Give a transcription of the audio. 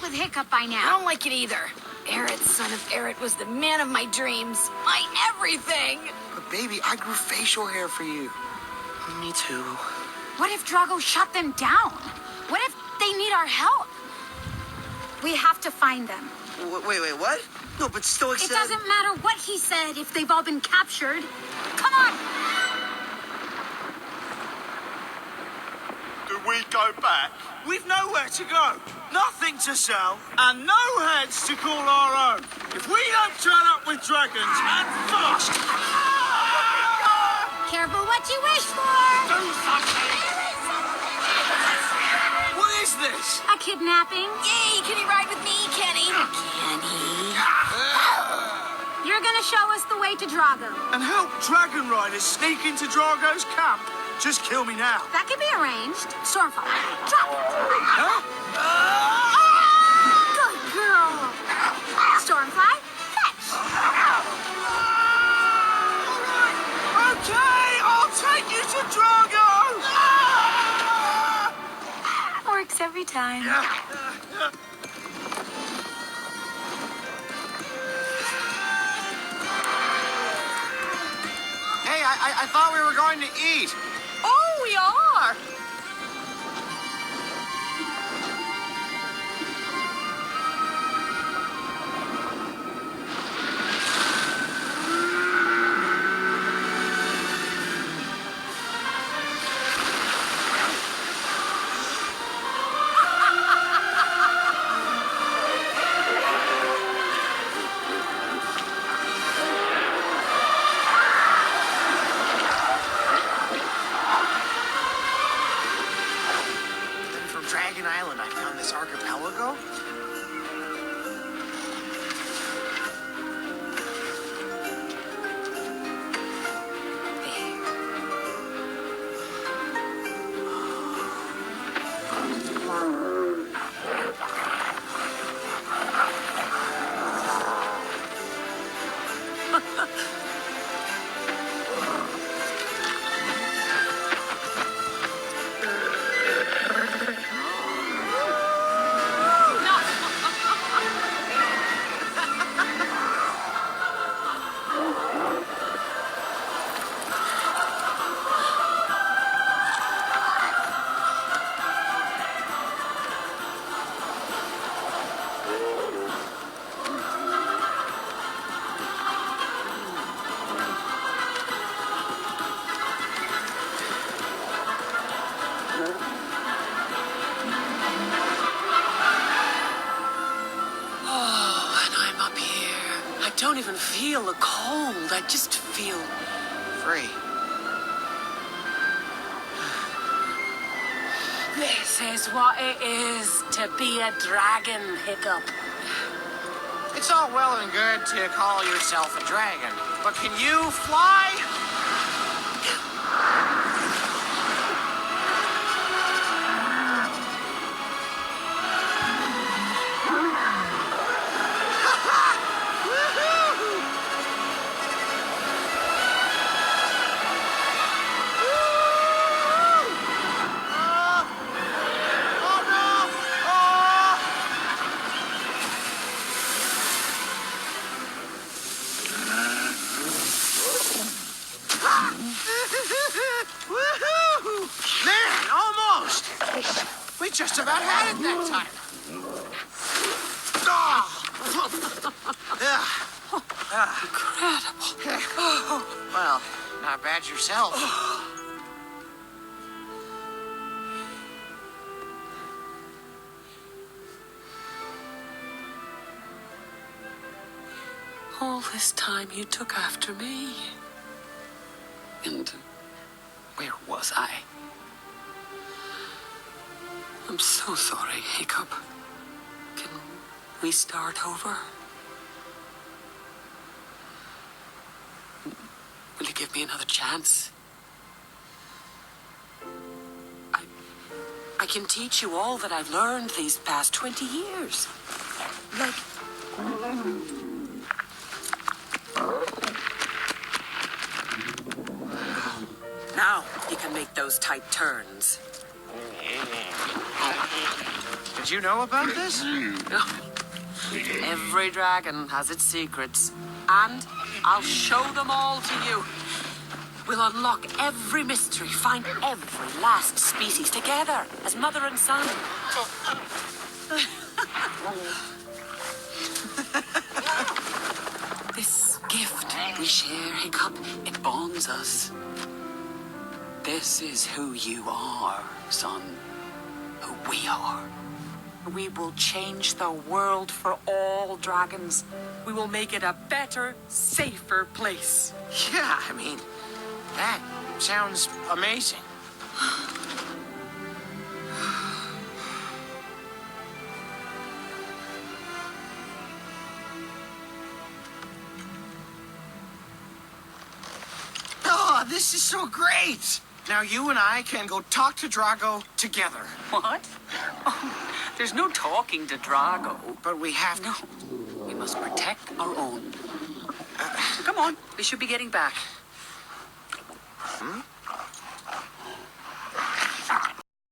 with Hiccup by I now. don't like it either. Eret, son of Eret, was the man of my dreams. My everything. But baby, I grew facial hair for you. Me too. What if Drago shut them down? What if they need our help? We have to find them. Wait, what? No, but Stoic It said... doesn't matter what he said if they've all been captured. Come on! Do we go back? We've nowhere to go, nothing to sell, and no heads to call our own. If we don't turn up with dragons and fast... Careful what you wish for! Do something! What is this? A kidnapping? Yay, can you ride with me, Kenny? Can he? You're gonna show us the way to Drago. And help dragon riders sneak into Drago's camp. Just kill me now. That can be arranged. Stormfire, drop it! Huh? Good girl! Stormfly, fetch! Okay, I'll take you to Drago! Works every time. Hey, I thought we were going to eat. Oh, we are. Dragon Island, I found this archipelago. I don't even feel the cold. I just feel Free. this is what it is to be a dragon, Hiccup. It's all well and good to call yourself a dragon, but can you fly? Man, almost! We just about had it that time. Incredible. Well, not bad yourself. All this time you took after me. And where was I? I'm so sorry, Hiccup. Can we start over? Will you give me another chance? I can teach you all that I've learned these past 20 years. Like... Now you can make those tight turns. Did you know about this? Every dragon has its secrets, and I'll show them all to you. We'll unlock every mystery, find every last species together as mother and son. This gift we share, Hiccup, it bonds us. This is who you are, son. Who we are. We will change the world for all dragons. We will make it a better, safer place. Yeah, I mean, that sounds amazing. Oh, this is so great! Now you and I can go talk to Drago together. What? Oh, there's no talking to Drago. But we have to. No, we must protect our own. Come on, we should be getting back. Hmm?